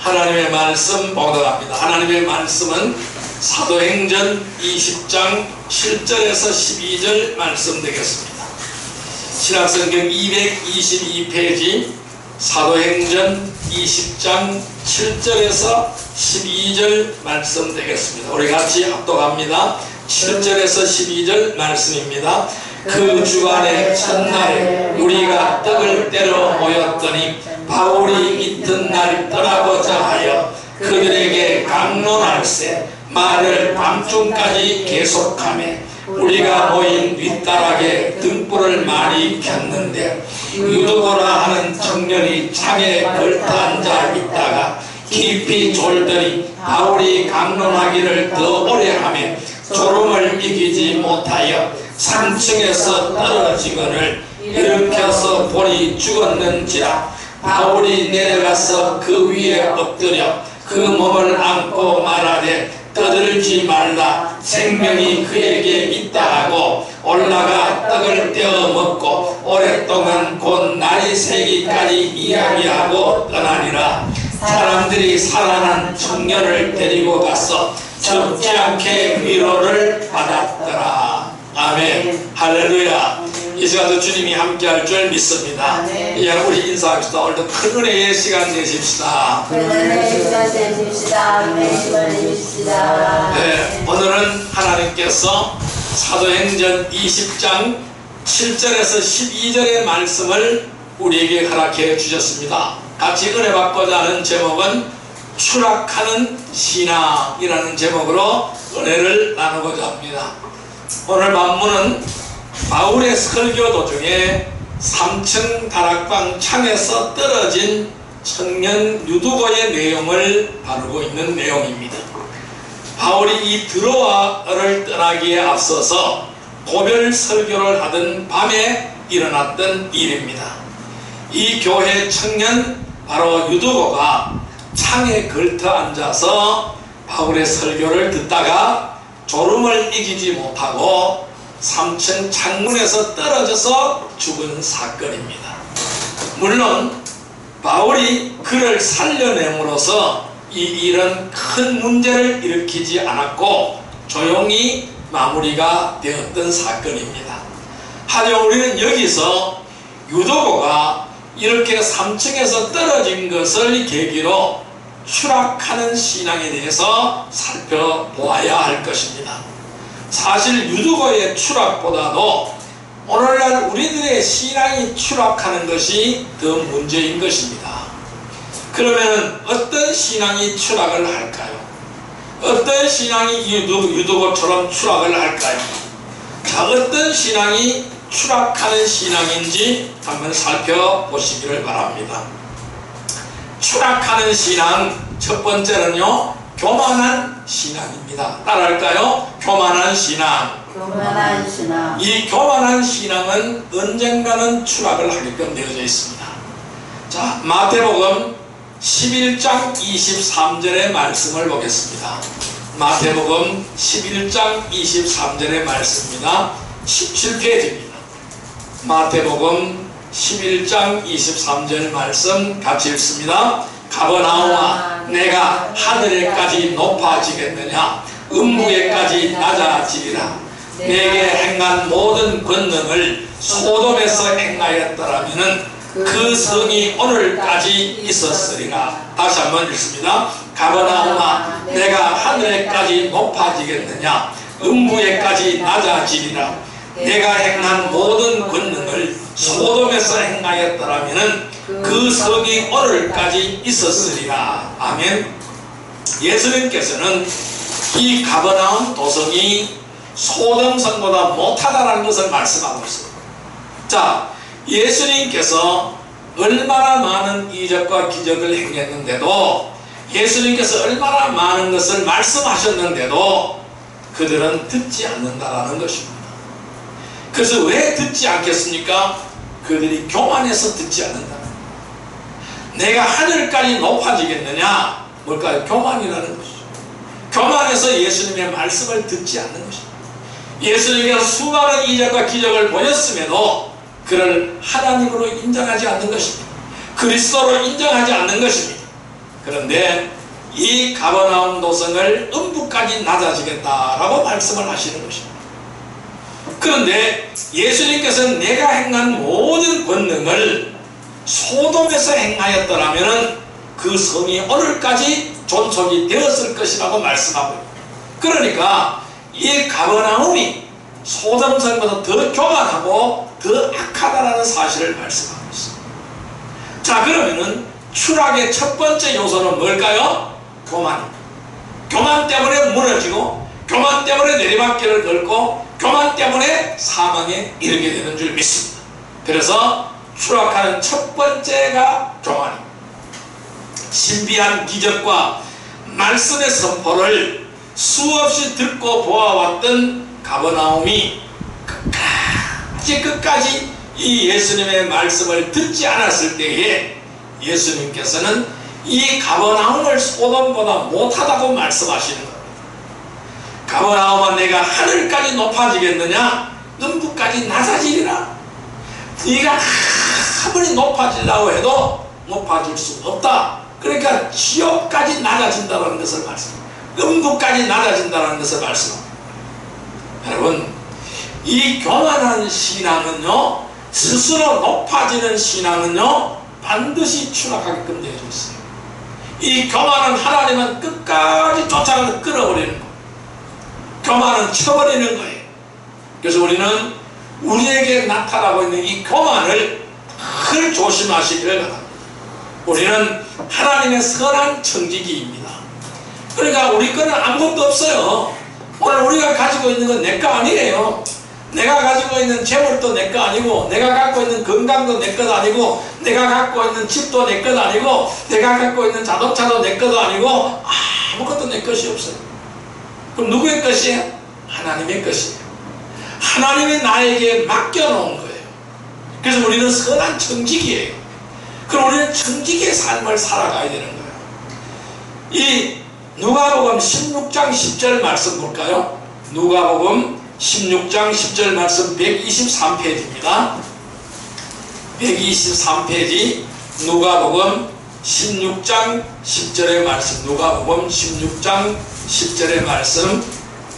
하나님의 말씀 봉독합니다. 하나님의 말씀은 사도행전 20장 7절에서 12절 말씀 되겠습니다. 신약성경 222페이지 사도행전 20장 7절에서 12절 말씀 되겠습니다. 우리 같이 합독합니다. 7절에서 12절 말씀입니다. 그 주간의 첫날에 우리가 떡을 떼러 모였더니 바울이 이튿날 떠나고자 하여 그들에게 강론할세 말을 밤중까지 계속하며 우리가 모인 윗다락에 등불을 많이 켰는데 유두고라 하는 청년이 창에 걸터 앉아 있다가 깊이 졸더니 바울이 강론하기를 더 오래 하며 졸음을 이기지 못하여 3층에서 떨어지거늘 일으켜서 보니 죽었는지라 바울이 내려가서 그 위에 엎드려 그 몸을 안고 말하되 떠들지 말라 생명이 그에게 있다 하고 올라가 떡을 떼어 먹고 오랫동안 곧 날이 새기까지 이야기하고 떠나니라. 사람들이 살아난 청년을 데리고 가서 적지 않게 위로를 받았더라. 아멘. 할렐루야. 이 시간도 주님이 함께할 줄 믿습니다. 이제 우리 인사합시다. 오늘도 큰 은혜의 시간 되십시다. 네, 오늘은 하나님께서 사도행전 20장 7절에서 12절의 말씀을 우리에게 허락해 주셨습니다. 같이 은혜 받고자 하는 제목은 추락하는 신앙이라는 제목으로 은혜를 나누고자 합니다. 오늘 본문은 바울의 설교 도중에 3층 다락방 창에서 떨어진 청년 유두고의 내용을 다루고 있는 내용입니다. 바울이 이 드로아를 떠나기에 앞서서 고별 설교를 하던 밤에 일어났던 일입니다. 이 교회 청년 바로 유두고가 창에 걸터 앉아서 바울의 설교를 듣다가 졸음을 이기지 못하고 3층 창문에서 떨어져서 죽은 사건입니다. 물론 바울이 그를 살려냄으로써 이 일은 큰 문제를 일으키지 않았고 조용히 마무리가 되었던 사건입니다. 하지만 우리는 여기서 유도고가 이렇게 3층에서 떨어진 것을 계기로 추락하는 신앙에 대해서 살펴보아야 할 것입니다. 사실 유두고의 추락보다도 오늘날 우리들의 신앙이 추락하는 것이 더 문제인 것입니다. 그러면 어떤 신앙이 추락을 할까요? 어떤 신앙이 유두고처럼 추락을 할까요? 자, 어떤 신앙이 추락하는 신앙인지 한번 살펴보시기를 바랍니다. 추락하는 신앙 첫 번째는요, 교만한 신앙입니다. 따라할까요? 교만한 신앙. 교만한 신앙. 이 교만한 신앙은 언젠가는 추락을 하게끔 되어져 있습니다. 자, 마태복음 11장 23절의 말씀을 보겠습니다. 마태복음 11장 23절의 말씀입니다. 17페이지입니다. 마태복음 11장 23절 말씀 같이 읽습니다. 가버나움아, 내가 하늘에까지 높아지겠느냐? 음부에까지 낮아지리라. 내게 행한 모든 권능을 소돔에서 행하였더라면 그 성이 오늘까지 있었으리라. 다시 한번 읽습니다. 가버나움아, 내가 하늘에까지 높아지겠느냐? 음부에까지 낮아지리라. 내가 행한 모든 권능을 소돔에서 행하였더라면 그 성이 오늘까지 있었으리라. 아멘. 예수님께서는 이 가버나움 도성이 소돔 성보다 못하다라는 것을 말씀하고 있습니다. 자, 예수님께서 얼마나 많은 이적과 기적을 행했는데도, 예수님께서 얼마나 많은 것을 말씀하셨는데도 그들은 듣지 않는다라는 것입니다. 그래서 왜 듣지 않겠습니까? 그들이 교만해서 듣지 않는다. 내가 하늘까지 높아지겠느냐? 뭘까요? 교만이라는 것이죠. 교만해서 예수님의 말씀을 듣지 않는 것입니다. 예수님께서 수많은 이적과 기적을 보였음에도 그를 하나님으로 인정하지 않는 것입니다. 그리스도로 인정하지 않는 것입니다. 그런데 이 가버나움 도성을 음부까지 낮아지겠다라고 말씀을 하시는 것입니다. 그런데 예수님께서는 내가 행한 모든 권능을 소돔에서 행하였더라면 그 성이 오늘까지 존속이 되었을 것이라고 말씀하고 있습니다. 그러니까 이 가버나움이 소돔성보다 더 교만하고 더 악하다라는 사실을 말씀하고 있습니다. 자, 그러면은 추락의 첫 번째 요소는 뭘까요? 교만입니다. 교만 때문에 무너지고, 교만 때문에 내리막길을 걷고, 교만 때문에 사망에 이르게 되는 줄 믿습니다. 그래서 추락하는 첫 번째가 교만입니다. 신비한 기적과 말씀의 선포를 수없이 듣고 보아왔던 가버나움이 끝까지 이 예수님의 말씀을 듣지 않았을 때에 예수님께서는 이 가버나움을 소돔보다 못하다고 말씀하시는 겁니다. 가버나움아, 내가 하늘까지 높아지겠느냐? 음부까지 낮아지리라. 네가 아무리 높아지려고 해도 높아질 수 없다. 그러니까 지옥까지 낮아진다는 것을 말씀합니다. 음부까지 낮아진다는 것을 말씀합니다. 여러분, 이 교만한 신앙은요, 스스로 높아지는 신앙은요, 반드시 추락하게끔 되어 있어요. 이 교만은 하나님은 끝까지 쫓아가서 끌어버리는 거예요. 교만은 쳐버리는 거예요. 그래서 우리는 우리에게 나타나고 있는 이 교만을 늘 조심하시기를 바랍니다. 우리는 하나님의 선한 청지기입니다. 그러니까 우리 거는 아무것도 없어요. 오늘 우리가 가지고 있는 건 내 거 아니에요. 내가 가지고 있는 재물도 내 거 아니고, 내가 갖고 있는 건강도 내 것 아니고, 내가 갖고 있는 집도 내 것 아니고, 내가 갖고 있는 자동차도 내 것도 아니고, 아무것도 내 것이 없어요. 그럼 누구의 것이에요? 하나님의 것이에요. 하나님이 나에게 맡겨놓은 거예요. 그래서 우리는 선한 청지기예요. 그럼 우리는 청지기의 삶을 살아가야 되는 거예요. 이 누가복음 16장 10절 말씀 볼까요? 누가복음 16장 10절 말씀 123페이지입니다. 123페이지 누가복음 16장 10절의 말씀, 누가복음 16장 10절의 말씀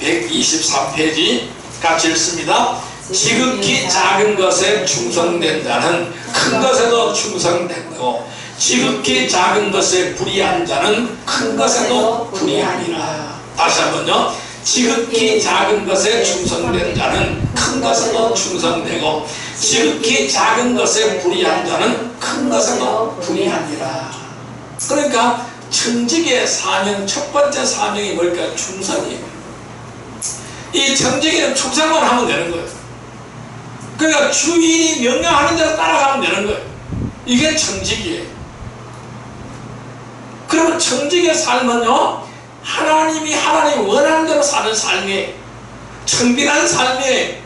123페이지 같이 읽습니다. 지극히 작은 것에 충성된 자는 큰 것에도 충성되고, 지극히 작은 것에 불의한 자는 큰 것에도 불의하니라. 다시 한번요. 지극히 작은 것에 충성된 자는 큰 것에도 충성되고, 지극히 작은 것에 불의한 자는 큰 것에도 불의하니라. 그러니까 청지기의 사명, 첫 번째 사명이 뭘까요? 충성이에요. 이 청지기는 충성만 하면 되는 거예요. 그러니까 주인이 명령하는 대로 따라가면 되는 거예요. 이게 청지기예요. 그러면 청지기의 삶은요, 하나님이 원하는 대로 사는 삶이에요. 청빈한 삶이에요.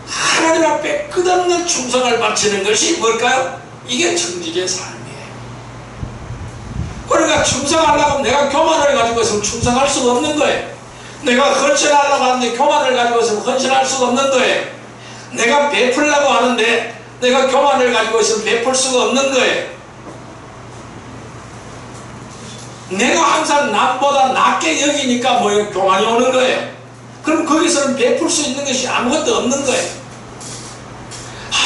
하나님 앞에 끝없는 충성을 바치는 것이 뭘까요? 이게 청지기의 삶이에요. 그러니까 충성하려고 하면 내가 교만을 가지고 있으면 충성할 수가 없는 거예요. 내가 헌신하려고 하는데 교만을 가지고 있으면 헌신할 수가 없는 거예요. 내가 베풀려고 하는데 내가 교만을 가지고 있으면 베풀 수가 없는 거예요. 내가 항상 남보다 낮게 여기니까 뭐예요? 교만이 오는 거예요. 그럼 거기서는 베풀 수 있는 것이 아무것도 없는 거예요.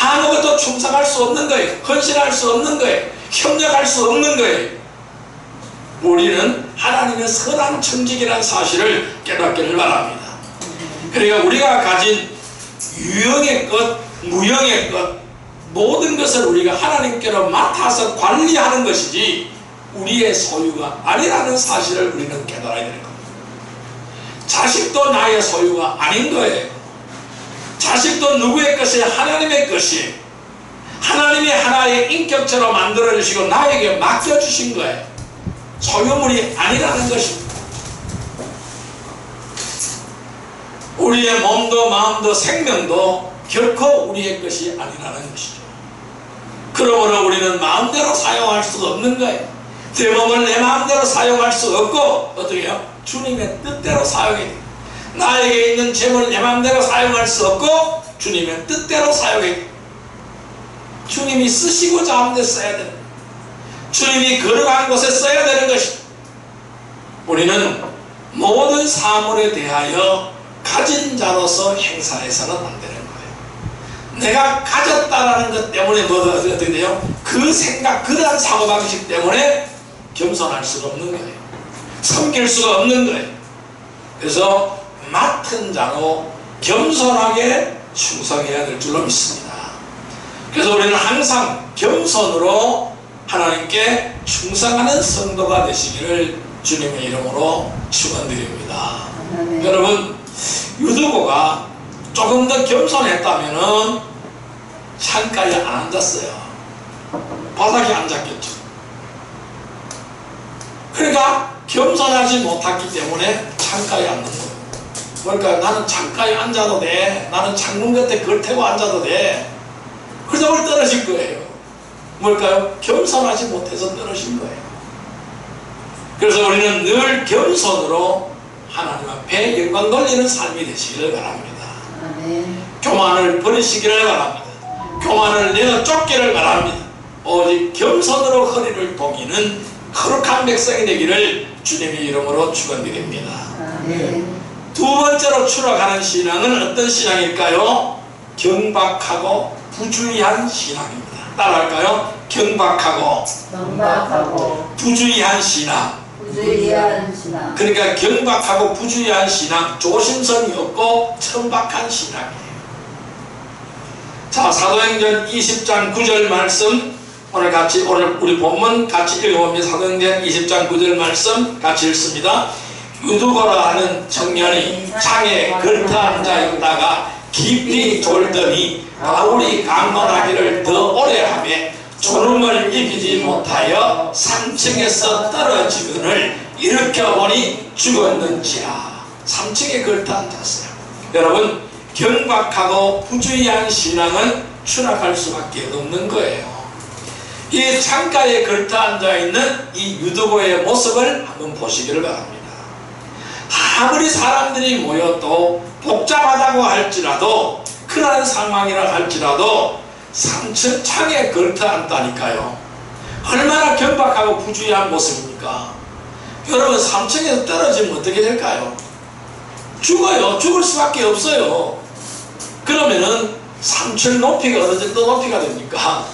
아무것도 충성할 수 없는 거예요. 헌신할 수 없는 거예요. 협력할 수 없는 거예요. 우리는 하나님의 선한 청지기라는 사실을 깨닫기를 바랍니다. 그러니까 우리가 가진 유형의 것, 무형의 것, 모든 것을 우리가 하나님께로 맡아서 관리하는 것이지 우리의 소유가 아니라는 사실을 우리는 깨달아야 되는 겁니다. 자식도 나의 소유가 아닌 거예요. 자식도 누구의 것이에요? 하나님의 것이에요. 하나님이 하나의 인격체로 만들어주시고 나에게 맡겨주신 거예요. 소유물이 아니라는 것입니다. 우리의 몸도 마음도 생명도 결코 우리의 것이 아니라는 것이죠. 그러므로 우리는 마음대로 사용할 수가 없는 거예요. 내 몸을 내 마음대로 사용할 수 없고, 어떻게 해요? 주님의 뜻대로 사용해야 돼요. 나에게 있는 재물을 내 마음대로 사용할 수 없고 주님의 뜻대로 사용해야 돼요. 주님이 쓰시고자 하는 데 써야 됩니다. 주님이 걸어간 곳에 써야 되는 것입니다. 우리는 모든 사물에 대하여 가진 자로서 행사해서는 안 되는 거예요. 내가 가졌다라는 것 때문에 뭐가 어떻게 돼요? 그 생각, 그러한 사고방식 때문에 겸손할 수가 없는 거예요. 섬길 수가 없는 거예요. 그래서 맡은 자로 겸손하게 충성해야 될 줄로 믿습니다. 그래서 우리는 항상 겸손으로 하나님께 충성하는 성도가 되시기를 주님의 이름으로 축원드립니다. 여러분, 유두고가 조금 더 겸손했다면은 창가에 안 앉았어요. 바닥에 앉았겠죠. 그러니까 겸손하지 못했기 때문에 창가에 앉는 거예요. 그러니까 나는 창가에 앉아도 돼. 나는 창문 곁에 걸테고 앉아도 돼. 그래서 오늘 떨어진 거예요. 뭘까요? 겸손하지 못해서 떨어진 거예요. 그래서 우리는 늘 겸손으로 하나님 앞에 영광 돌리는 삶이 되시기를 바랍니다. 아멘. 교만을 버리시기를 바랍니다. 교만을 내어 쫓기를 바랍니다. 오직 겸손으로 허리를 동이는 거룩한 백성이 되기를 주님의 이름으로 축원드립니다. 아멘. 두 번째로 추락하는 신앙은 어떤 신앙일까요? 경박하고 부주의한 신앙입니다. 따라할까요? 경박하고 부주의한 신앙. 그러니까 경박하고 부주의한 신앙, 조심성이 없고 천박한 신앙이에요. 자, 사도행전 20장 9절 말씀 오늘 우리 본문 같이 읽어봅니다. 사도행전 20장 9절 말씀 같이 읽습니다. 유두고라 하는 청년이 창에 걸터 앉아 있다가 깊이 졸더니 바울이 강론하기를 더 오래 하며 졸음을 이기지 못하여 3층에서 떨어지거늘 일으켜보니 죽었는지라. 3층에 걸터 앉았어요. 여러분, 경박하고 부주의한 신앙은 추락할 수밖에 없는 거예요. 이 창가에 걸터 앉아있는 이 유두고의 모습을 한번 보시기를 바랍니다. 아무리 사람들이 모여도 복잡하다고 할지라도, 그러한 상황이라 할지라도 3층 창에 걸터 앉다니까요. 얼마나 경박하고 부주의한 모습입니까? 여러분, 3층에서 떨어지면 어떻게 될까요? 죽어요. 죽을 수밖에 없어요. 그러면은 3층 높이가 어느 정도 높이가 됩니까?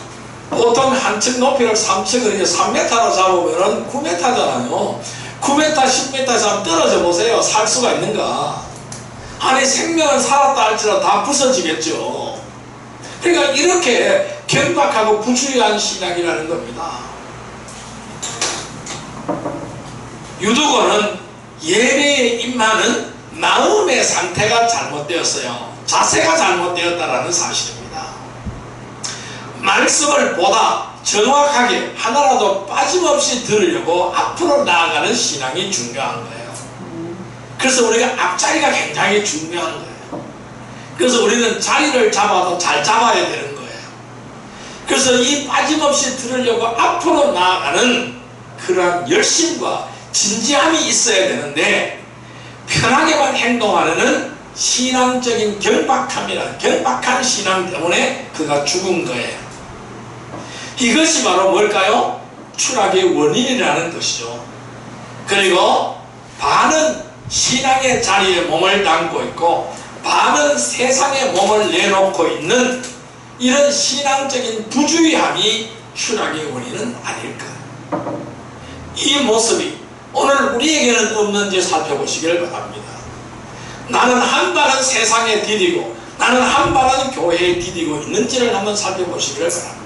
보통 한 층 높이를 3층을 3m로 잡으면은 9m잖아요. 9m, 10m에서 한번 떨어져 보세요. 살 수가 있는가? 아니, 생명은 살았다 할지라도 다 부서지겠죠. 그러니까 이렇게 경박하고 부주의한 신앙이라는 겁니다. 유두고는 예배에 임하는 마음의 상태가 잘못되었어요. 자세가 잘못되었다라는 사실입니다. 말씀을 보다 정확하게 하나라도 빠짐없이 들으려고 앞으로 나아가는 신앙이 중요한 거예요. 그래서 우리가 앞자리가 굉장히 중요한 거예요. 그래서 우리는 자리를 잡아도 잘 잡아야 되는 거예요. 그래서 이 빠짐없이 들으려고 앞으로 나아가는 그러한 열심과 진지함이 있어야 되는데, 편하게만 행동하려는 신앙적인 경박한 신앙 때문에 그가 죽은 거예요. 이것이 바로 뭘까요? 추락의 원인이라는 것이죠. 그리고 반은 신앙의 자리에 몸을 담고 있고 반은 세상에 몸을 내놓고 있는 이런 신앙적인 부주의함이 추락의 원인은 아닐까. 이 모습이 오늘 우리에게는 없는지 살펴보시길 바랍니다. 나는 한 발은 세상에 디디고 나는 한 발은 교회에 디디고 있는지를 한번 살펴보시길 바랍니다.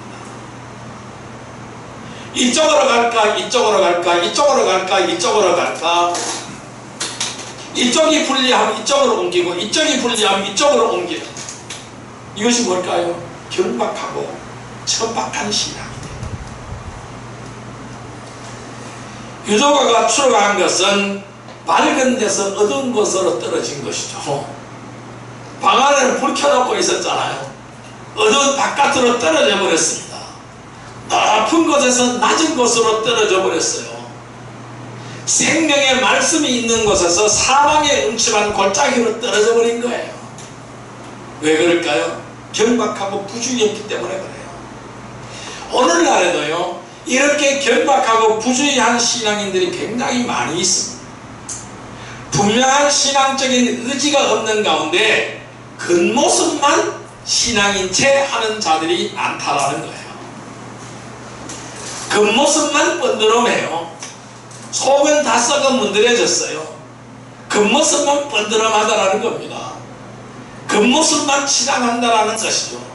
이쪽으로 갈까 이쪽으로 갈까 이쪽으로 갈까 이쪽으로 갈까, 이쪽이 불리하면 이쪽으로 옮기고 이쪽이 불리하면 이쪽으로 옮기는, 이것이 뭘까요? 경박하고 천박한 신앙입니다. 유두고가 추락한 것은 밝은 데서 어두운 곳으로 떨어진 것이죠. 방 안에는 불 켜놓고 있었잖아요. 어두운 바깥으로 떨어져 버렸습니다. 높은 곳에서 낮은 곳으로 떨어져 버렸어요. 생명의 말씀이 있는 곳에서 사망의 음침한 골짜기로 떨어져 버린 거예요. 왜 그럴까요? 경박하고 부주의했기 때문에 그래요. 오늘날에도요, 이렇게 결박하고 부주의한 신앙인들이 굉장히 많이 있습니다. 분명한 신앙적인 의지가 없는 가운데 겉모습만 신앙인 채 하는 자들이 많다라는 거예요. 겉모습만 번드러매요. 속은 다 썩어 문드러졌어요. 겉모습만 번드러하다라는 겁니다. 겉모습만 치장한다라는 것이죠.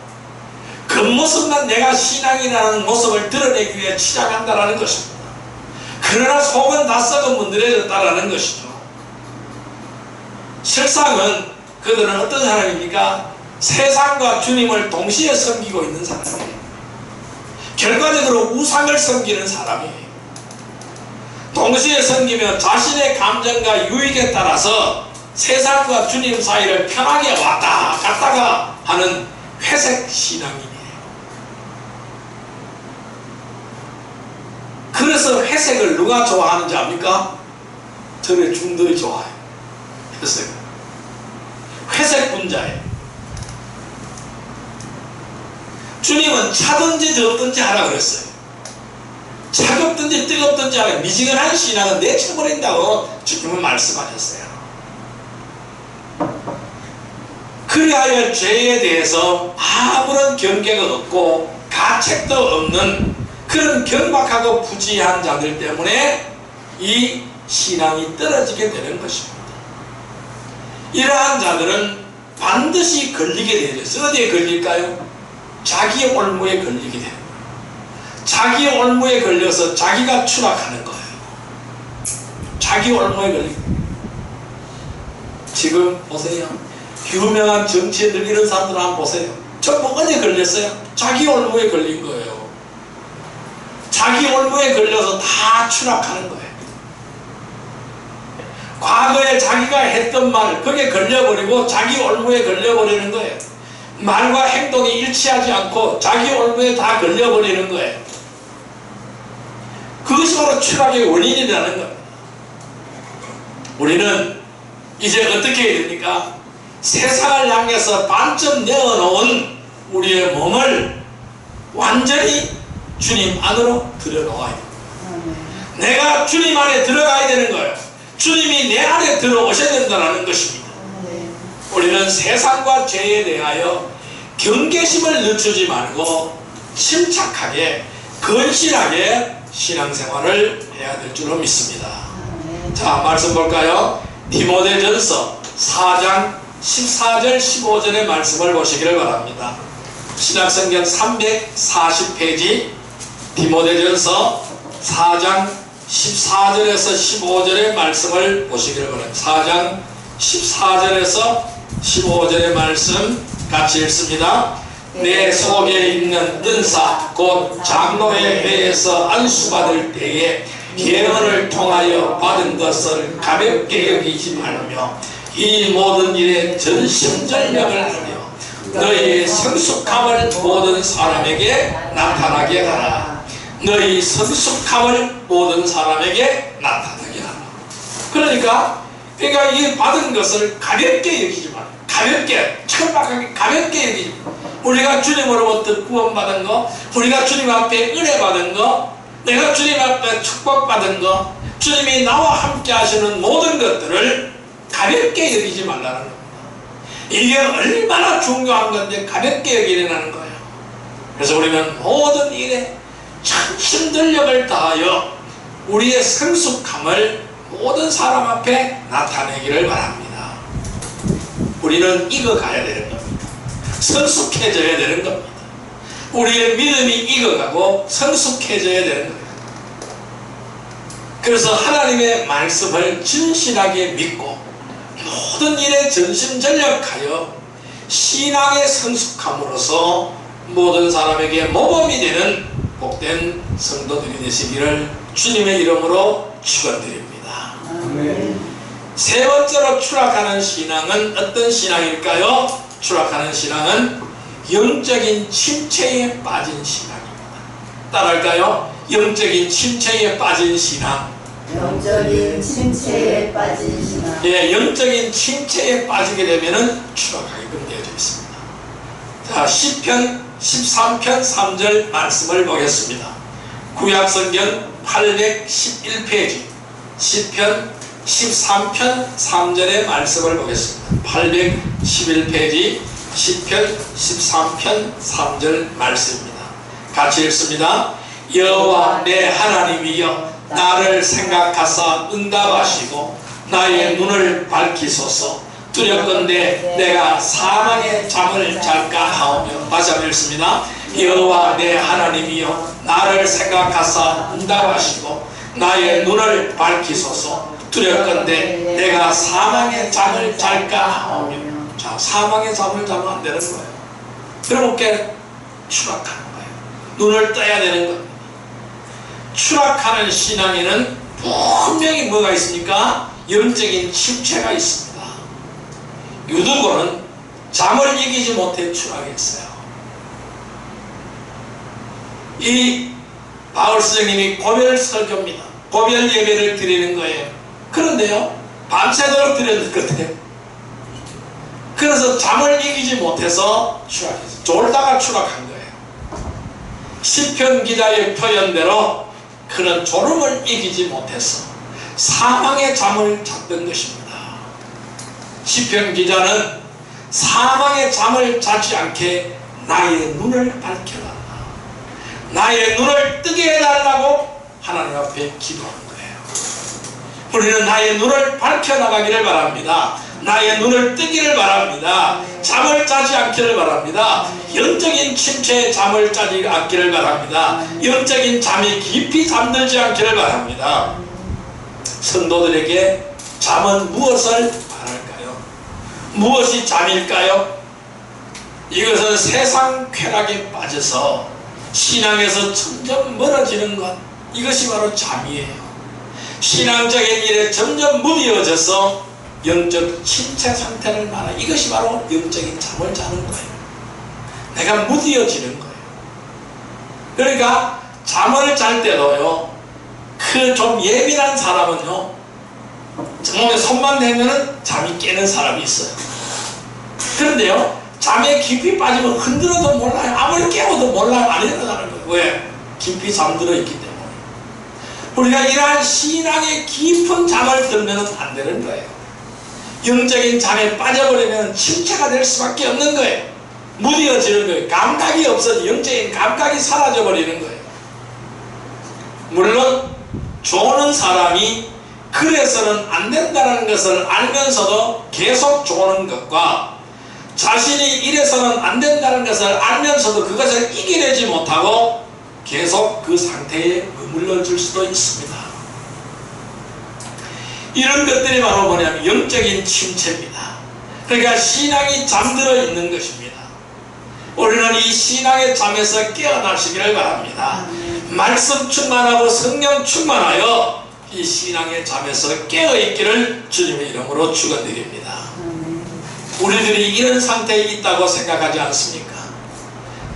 겉모습만 내가 신앙이라는 모습을 드러내기 위해 치장한다라는 것입니다. 그러나 속은 다 썩어 문드러졌다라는 것이죠. 실상은 그들은 어떤 사람입니까? 세상과 주님을 동시에 섬기고 있는 사람이에요. 결과적으로 우상을 섬기는 사람이에요. 동시에 섬기며 자신의 감정과 유익에 따라서 세상과 주님 사이를 편하게 왔다 갔다가 하는 회색 신앙이에요. 그래서 회색을 누가 좋아하는지 압니까? 저를 중들이 좋아해요. 회색 분자예요. 주님은 차든지 덥든지 하라 그랬어요. 차갑든지 뜨겁든지 하라. 미지근한 신앙은 내쳐버린다고 주님은 말씀하셨어요. 그리하여 죄에 대해서 아무런 경계가 없고 가책도 없는 그런 경박하고 부지한 자들 때문에 이 신앙이 떨어지게 되는 것입니다. 이러한 자들은 반드시 걸리게 되죠. 어디에 걸릴까요? 자기의 올무에 걸리게 돼요. 자기의 올무에 걸려서 자기가 추락하는 거예요. 자기 올무에 걸리게. 지금 보세요. 유명한 정치인들 이런 사람들 한번 보세요. 전부 어디에 걸렸어요? 자기 올무에 걸린 거예요. 자기 올무에 걸려서 다 추락하는 거예요. 과거에 자기가 했던 말 거기에 걸려버리고 자기 올무에 걸려버리는 거예요. 말과 행동이 일치하지 않고 자기 올무에 다 걸려버리는 거예요. 그것이 바로 추락의 원인이라는 거예요. 우리는 이제 어떻게 해야 됩니까? 세상을 향해서 반쯤 내어놓은 우리의 몸을 완전히 주님 안으로 들여놓아야 돼요. 내가 주님 안에 들어가야 되는 거예요. 주님이 내 안에 들어오셔야 된다는 것입니다. 우리는 세상과 죄에 대하여 경계심을 늦추지 말고 침착하게 건실하게 신앙생활을 해야 될 줄로 믿습니다. 자, 말씀 볼까요? 디모데전서 4장 14절 15절의 말씀을 보시기를 바랍니다. 신약성경 340페이지 디모데전서 4장 14절에서 15절의 말씀을 보시기를 바랍니다. 4장 14절에서 15절의 말씀 같이 읽습니다. 내 속에 있는 은사 곧 장로의 회에서 안수받을 때에 예언을 통하여 받은 것을 가볍게 여기지 말며 이 모든 일에 전심전력을 하며 너희의 성숙함을 모든 사람에게 나타나게 하라. 너희 성숙함을 모든 사람에게 나타나게 하라. 그러니까 이 받은 것을 가볍게 여기지 마라. 가볍게, 천박하게 가볍게 여기지 마라. 우리가 주님으로부터 구원받은 거, 우리가 주님 앞에 은혜 받은 거, 내가 주님 앞에 축복받은 거, 주님이 나와 함께 하시는 모든 것들을 가볍게 여기지 말라는 겁니다. 이게 얼마나 중요한 건데 가볍게 여기려는 거예요. 그래서 우리는 모든 일에 전심전력을 다하여 우리의 성숙함을 모든 사람 앞에 나타내기를 바랍니다. 우리는 익어가야 되는 겁니다. 성숙해져야 되는 겁니다. 우리의 믿음이 익어가고 성숙해져야 되는 겁니다. 그래서 하나님의 말씀을 진실하게 믿고 모든 일에 전심전력하여 신앙의 성숙함으로써 모든 사람에게 모범이 되는 복된 성도들이 되시기를 주님의 이름으로 축원드립니다. 세 번째로 추락하는 신앙은 어떤 신앙일까요? 추락하는 신앙은 영적인 침체에 빠진 신앙입니다. 따라할까요? 영적인 침체에 빠진 신앙. 영적인 침체에 빠진 신앙. 예, 영적인 침체에 빠지게 되면은 추락하게끔 되어져 있습니다. 자, 시편 13편 3절 말씀을 보겠습니다. 구약성경 811페이지 시편 13편 3절의 말씀을 보겠습니다. 811페이지 시편 13편 3절 말씀입니다. 같이 읽습니다. 여호와 내 하나님이여 나를 생각하사 응답하시고 나의 눈을 밝히소서. 두렵건대 내가 사망의 잠을 잘까 하오며. 다시 한번 읽습니다. 여호와 내 하나님이여 나를 생각하사 응답하시고 나의 눈을 밝히소서. 두렵건대 내가 사망의 잠을 잘까 하오며. 자, 사망의 잠을 자면 안 되는 거예요. 그럼 어깨 추락하는 거예요. 눈을 떠야 되는 겁니다. 추락하는 신앙에는 분명히 뭐가 있습니까? 영적인 침체가 있습니다. 유두고는 잠을 이기지 못해 추락했어요. 이 바울 스님이 고별 설교입니다. 고별 예배를 드리는 거예요. 그런데요, 밤새도록 드렸을 것 같아요. 그래서 잠을 이기지 못해서 추락했어요. 졸다가 추락한 거예요. 시편 기자의 표현대로 그는 졸음을 이기지 못해서 사망의 잠을 잤던 것입니다. 시편 기자는 사망의 잠을 자지 않게 나의 눈을 밝혀라, 나의 눈을 뜨게 해달라고 하나님 앞에 기도한 거예요. 우리는 나의 눈을 밝혀나가기를 바랍니다. 나의 눈을 뜨기를 바랍니다. 잠을 자지 않기를 바랍니다. 영적인 침체에 잠을 자지 않기를 바랍니다. 영적인 잠이 깊이 잠들지 않기를 바랍니다. 성도들에게 잠은 무엇을 말할까요? 무엇이 잠일까요? 이것은 세상 쾌락에 빠져서 신앙에서 점점 멀어지는 것, 이것이 바로 잠이에요. 신앙적인 일에 점점 무뎌져서 영적 침체 상태를 말하는, 이것이 바로 영적인 잠을 자는 거예요. 내가 무뎌지는 거예요. 그러니까 잠을 잘 때도요, 그 좀 예민한 사람은요, 정말 손만 대면은 잠이 깨는 사람이 있어요. 그런데요, 잠에 깊이 빠지면 흔들어도 몰라요. 아무리 깨워도 몰라요. 안 일어나는 거예요. 왜? 깊이 잠들어 있기 때문에. 우리가 이러한 신앙의 깊은 잠을 들면 안 되는 거예요. 영적인 잠에 빠져버리면 침체가 될 수밖에 없는 거예요. 무뎌지는 거예요. 감각이 없어져. 영적인 감각이 사라져버리는 거예요. 물론 조는 사람이 그래서는 안 된다는 것을 알면서도 계속 조는 것과 자신이 이래서는 안 된다는 것을 알면서도 그것을 이겨내지 못하고 계속 그 상태에 머물러 줄 수도 있습니다. 이런 것들이 바로 뭐냐면 영적인 침체입니다. 그러니까 신앙이 잠들어 있는 것입니다. 우리는 이 신앙의 잠에서 깨어나시기를 바랍니다. 말씀 충만하고 성령 충만하여 이 신앙의 잠에서 깨어있기를 주님의 이름으로 축원드립니다. 우리들이 이런 상태에 있다고 생각하지 않습니까?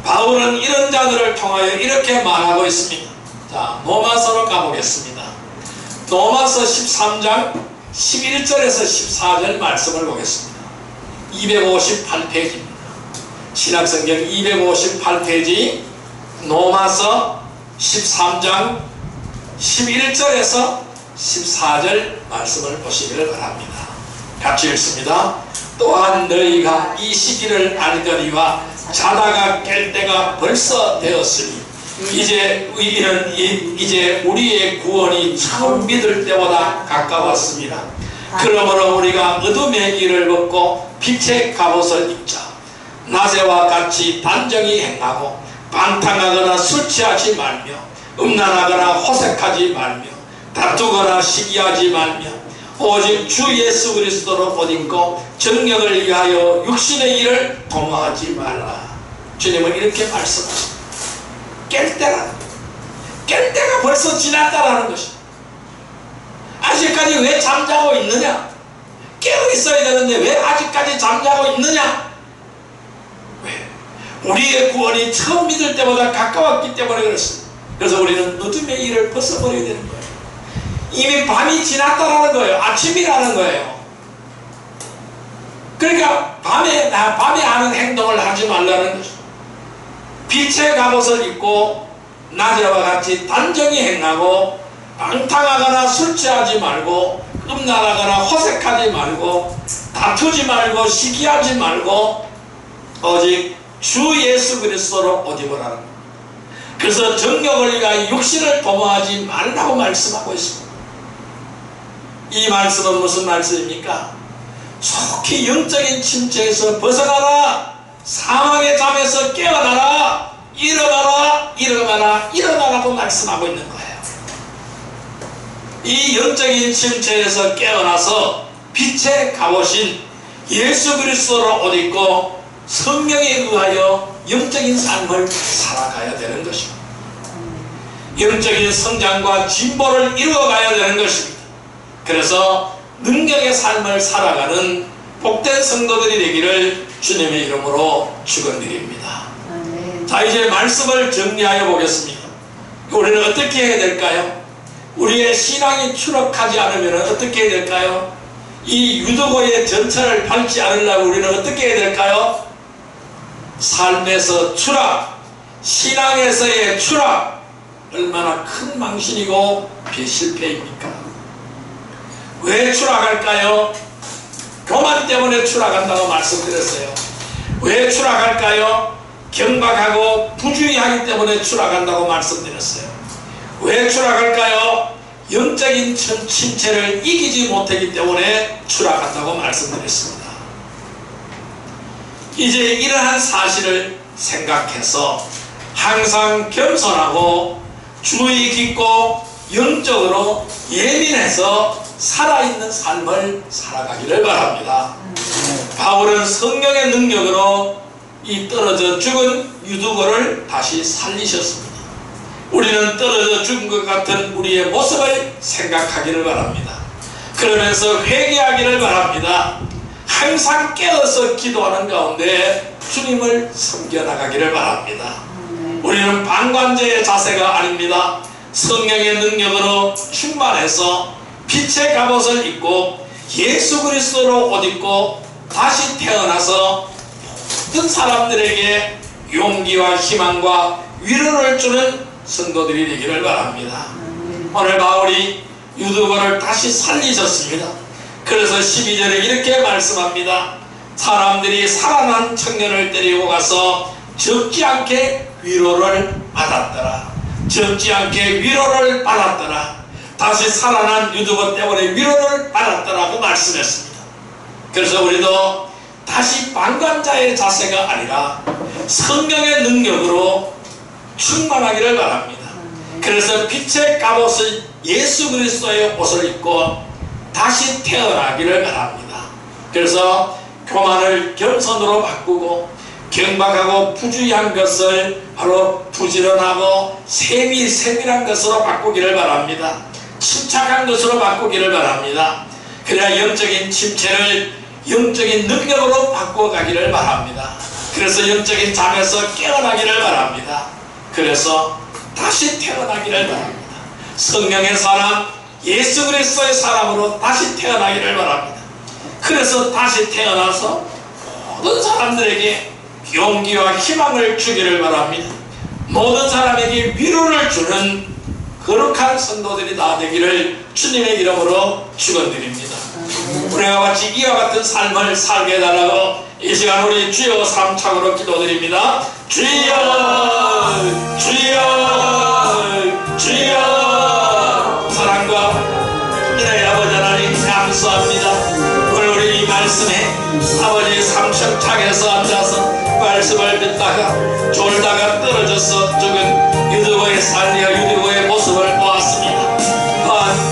바울은 이런 자들을 통하여 이렇게 말하고 있습니다. 자, 로마서로 가보겠습니다. 로마서 13장 11절에서 14절 말씀을 보겠습니다. 258페이지입니다. 신약성경 258페이지 로마서 13장 11절에서 14절 말씀을 보시기를 바랍니다. 같이 읽습니다. 또한 너희가 이 시기를 알거니와 자다가 깰 때가 벌써 되었으니 이제 우리의 구원이 처음 믿을 때보다 가까웠습니다. 그러므로 우리가 어둠의 길을 벗고 빛의 갑옷을 입자. 낮에와 같이 단정히 행하고 방탕하거나 술 취하지 말며 음란하거나 호색하지 말며 다투거나 시기하지 말며 오직 주 예수 그리스도로 옷 입고 정령을 위하여 육신의 일을 도모하지 말라. 주님은 이렇게 말씀하십니다. 깰 때가 벌써 지났다라는 것입니다. 아직까지 왜 잠자고 있느냐? 깨어 있어야 되는데 왜 아직까지 잠자고 있느냐? 왜? 우리의 구원이 처음 믿을 때보다 가까웠기 때문에 그렇습니다. 그래서 우리는 어둠의 일을 벗어버려야 되는 거예요. 이미 밤이 지났다라는 거예요. 아침이라는 거예요. 그러니까 밤에 하는 행동을 하지 말라는 것입니다. 빛의 갑옷을 입고 낮에와 같이 단정히 행하고 방탕하거나 술 취하지 말고 음란하거나 호색하지 말고 다투지 말고 시기하지 말고 오직 주 예수 그리스도로 옷 입으라는 거예요. 그래서 정욕을 위하여 육신을 도모하지 말라고 말씀하고 있습니다. 이 말씀은 무슨 말씀입니까? 속히 영적인 침체에서 벗어나라, 사망의 잠에서 깨어나라, 일어나라, 일어나라, 일어나라고 말씀하고 있는 거예요. 이 영적인 침체에서 깨어나서 빛의 갑옷인 예수 그리스도로 옷 입고 성령에 의하여 영적인 삶을 살아가야 되는 것입니다. 영적인 성장과 진보를 이루어가야 되는 것입니다. 그래서 능력의 삶을 살아가는 복된 성도들이 되기를 주님의 이름으로 축원드립니다. 자, 이제 말씀을 정리하여 보겠습니다. 우리는 어떻게 해야 될까요? 우리의 신앙이 추락하지 않으면 어떻게 해야 될까요? 이 유도고의 전철을 밟지 않으려면 우리는 어떻게 해야 될까요? 삶에서 추락, 신앙에서의 추락, 얼마나 큰 망신이고 비실패입니까? 왜 추락할까요? 교만 때문에 추락한다고 말씀드렸어요. 왜 추락할까요? 경박하고 부주의하기 때문에 추락한다고 말씀드렸어요. 왜 추락할까요? 영적인 침체를 이기지 못하기 때문에 추락한다고 말씀드렸습니다. 이제 이러한 사실을 생각해서 항상 겸손하고 주의 깊고 영적으로 예민해서 살아있는 삶을 살아가기를 바랍니다. 바울은 성령의 능력으로 이 떨어져 죽은 유두고를 다시 살리셨습니다. 우리는 떨어져 죽은 것 같은 우리의 모습을 생각하기를 바랍니다. 그러면서 회개하기를 바랍니다. 항상 깨어서 기도하는 가운데 주님을 섬겨나가기를 바랍니다. 우리는 방관자의 자세가 아닙니다. 성령의 능력으로 충만해서 빛의 갑옷을 입고 예수 그리스도로 옷 입고 다시 태어나서 모든 사람들에게 용기와 희망과 위로를 주는 성도들이 되기를 바랍니다. 오늘 바울이 유두고를 다시 살리셨습니다. 그래서 12절에 이렇게 말씀합니다. 사람들이 살아난 청년을 데리고 가서 적지 않게 위로를 받았더라. 적지 않게 위로를 받았더라. 다시 살아난 유두고 때문에 위로를 받았더라고 말씀했습니다. 그래서 우리도 다시 방관자의 자세가 아니라 성령의 능력으로 충만하기를 바랍니다. 그래서 빛의 갑옷을 예수 그리스도의 옷을 입고 다시 태어나기를 바랍니다. 그래서 교만을 겸손으로 바꾸고 경박하고 부주의한 것을 바로 부지런하고 세밀한 것으로 바꾸기를 바랍니다. 침착한 것으로 바꾸기를 바랍니다. 그래야 영적인 침체를 영적인 능력으로 바꿔가기를 바랍니다. 그래서 영적인 잠에서 깨어나기를 바랍니다. 그래서 다시 태어나기를 바랍니다. 성령의 사람 예수 그리스도의 사람으로 다시 태어나기를 바랍니다. 그래서 다시 태어나서 모든 사람들에게 용기와 희망을 주기를 바랍니다. 모든 사람에게 위로를 주는 거룩한 성도들이 다 되기를 주님의 이름으로 축원드립니다. 우리와 같이 이와 같은 삶을 살게 해달라고 이 시간 우리 주여 삼창으로 기도드립니다. 주여 주여 주여. 사랑과 은혜의 아버지 하나님 감사합니다. 오늘 우리 이 말씀에 아버지 삼층창에서 앉아서 말씀을 듣다가 졸다가 떨어져서 죽은 유두고의 삶이와 유두고의 모습을 보았습니다.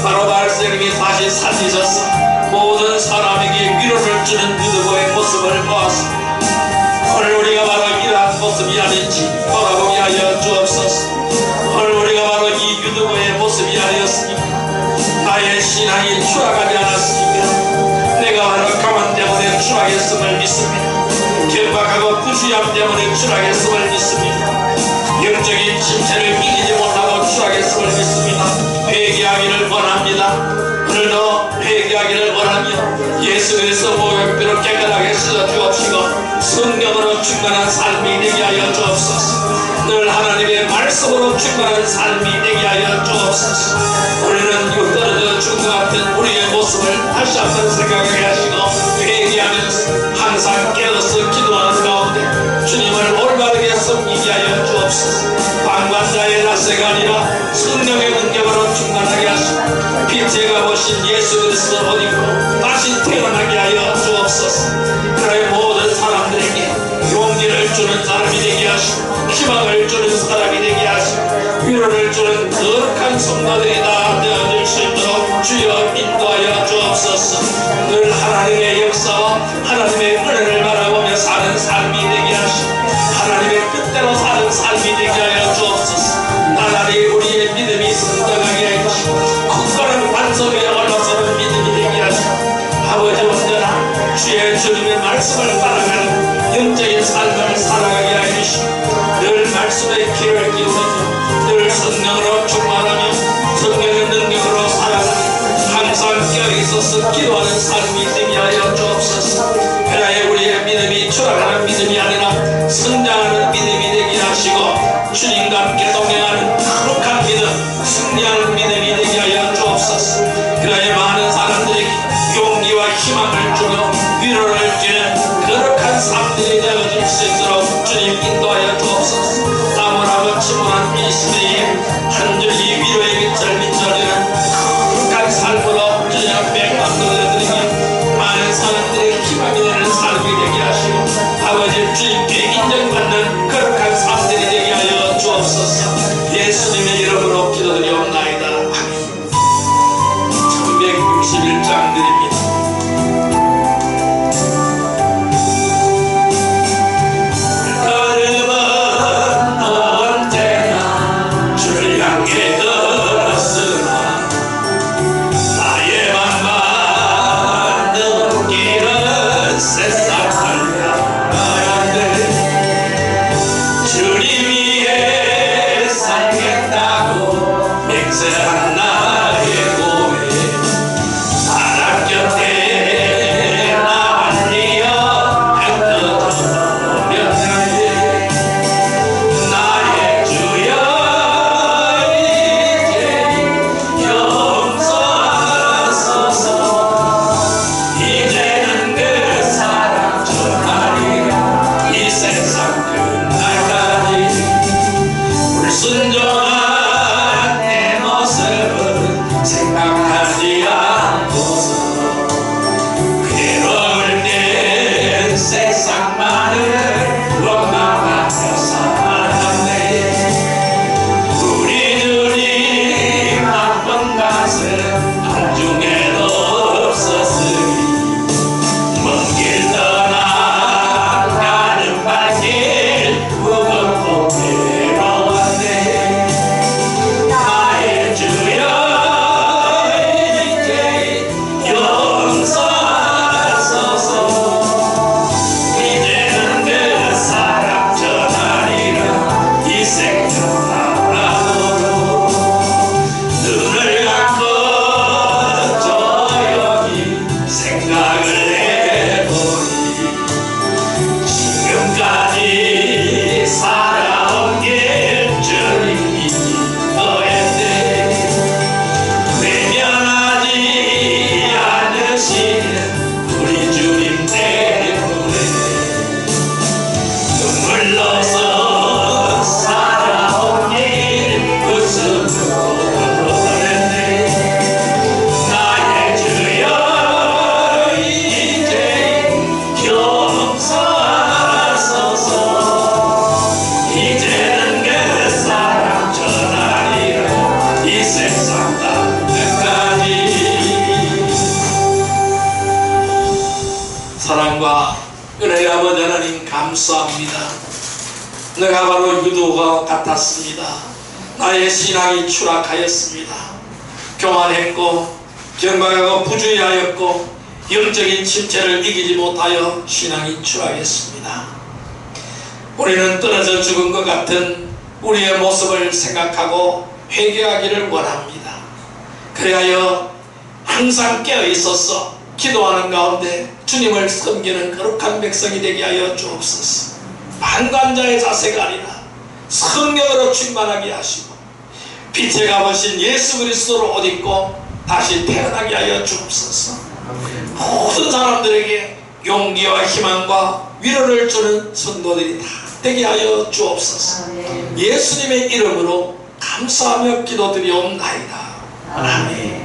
바로 말씀이 다시 살리셔서 모든 사람에게 위로를 주는 유두고의 모습을 보았습니다. 오늘 우리가 바로 이러한 모습이 아닌지 돌아보게 하여 주옵소서. 오늘 우리가 바로 이 유두고의 모습이 아니었습니까? 나의 신앙이 추락하지 않았습니까? 내가 바로 교만 때문에 추락했음을 믿습니다. 경박하고 부주의함 때문에 추락했음을 믿습니다. 영적인 침체를 이기지 못하고 추락했음을 믿습니다. 회개하기를 원합니다. 오늘도 회개하기를 원하며 예수 그리스도 보혈로 깨끗하게 씻어 주옵시고 성령으로 충만한 삶이 되게 하여 주옵소서. 늘 하나님의 말씀으로 충만한 삶이 되게 하여 주옵소서. 우리는 이 떨어져 죽은 것 같은 우리의 모습을 다시 한번 생각하게 하시고 회개하면서 항상 깨어서 기도하는 가운데 주님을 올바르게 섬기게 하여 주옵소서. 방관자의 낯세가 아니라 성령의 능력으로 충만하게 하시고 빛에 가보신 예수 그리스도 옷 입고 다시 태어나게 하여 주옵소서. 그의 모든 사람들에게 용기를 주는 사람이 되게 하시고 희망을 주는 사람이 되게 하시고 위로를 주는 거룩한 성도들이 다 되어질 수 있도록 주여 인도하여 주옵소서. 늘 하나님의 역사와 하나님의 은혜를 바라보며 사는 삶이 되게 하시고 하나님의 뜻대로 사는 삶이 되게 하여 주옵소서. 나날이 우리의 믿음이 성장하게 해주시고 굳건한 반석 위에 올라서는 믿음이 되게 하시고 아버지 온전한 주의 주님의 말씀을 따라가는 영적인 삶을 살아가게 해주시고 늘 말씀의 귀를 기울이며 늘 성령으로 충만하며 성령의 능력으로 살아가는 항상 껴있어서 기도하는 삶이 되게 하여 주옵소서. 그래야 우리의 믿음이 추락하는 믿음이 아니라 성장하는 믿음이 되게 하시고 주님과 함께 동행하는 거룩한 믿음, 승리하는 믿음이 되게 하여 주옵소서. 그래야 많은 사람들에게 용기와 희망을 주며 위로를 주는 거룩한 삶들이 되어질 수 있도록 주님 인도하여 주옵소서. 땀을하고 침울한 이 시대에 한 줄기 위로의 빛을 비춰주는 거룩한 삶으로 주님 앞에 만들어드리며 많은 사람들의 희망이 되는 삶이 되게 하시고 아버지 주님께 인정받는 거룩한 삶들이 되게 하여 주옵소서. 예수님의 이름으로 기도드리옵나이다. 아멘. 1161장 드립니다. 사랑과 은혜의 아버지 하나님 감사합니다. 내가 바로 유도가 같았습니다. 나의 신앙이 추락하였습니다. 교만했고 경박하고 부주의하였고 영적인 침체를 이기지 못하여 신앙이 추락했습니다. 우리는 떨어져 죽은 것 같은 우리의 모습을 생각하고 회개하기를 원합니다. 그리하여 항상 깨어있어서 기도하는 가운데 주님을 섬기는 거룩한 백성이 되게 하여 주옵소서. 방관자의 자세가 아니라 성령으로 충만하게 하시고 빛의 값으신 예수 그리스도로 옷 입고 다시 태어나게 하여 주옵소서. 모든 사람들에게 용기와 희망과 위로를 주는 성도들이 다 되게 하여 주옵소서. 예수님의 이름으로 감사하며 기도드리옵나이다. 아멘.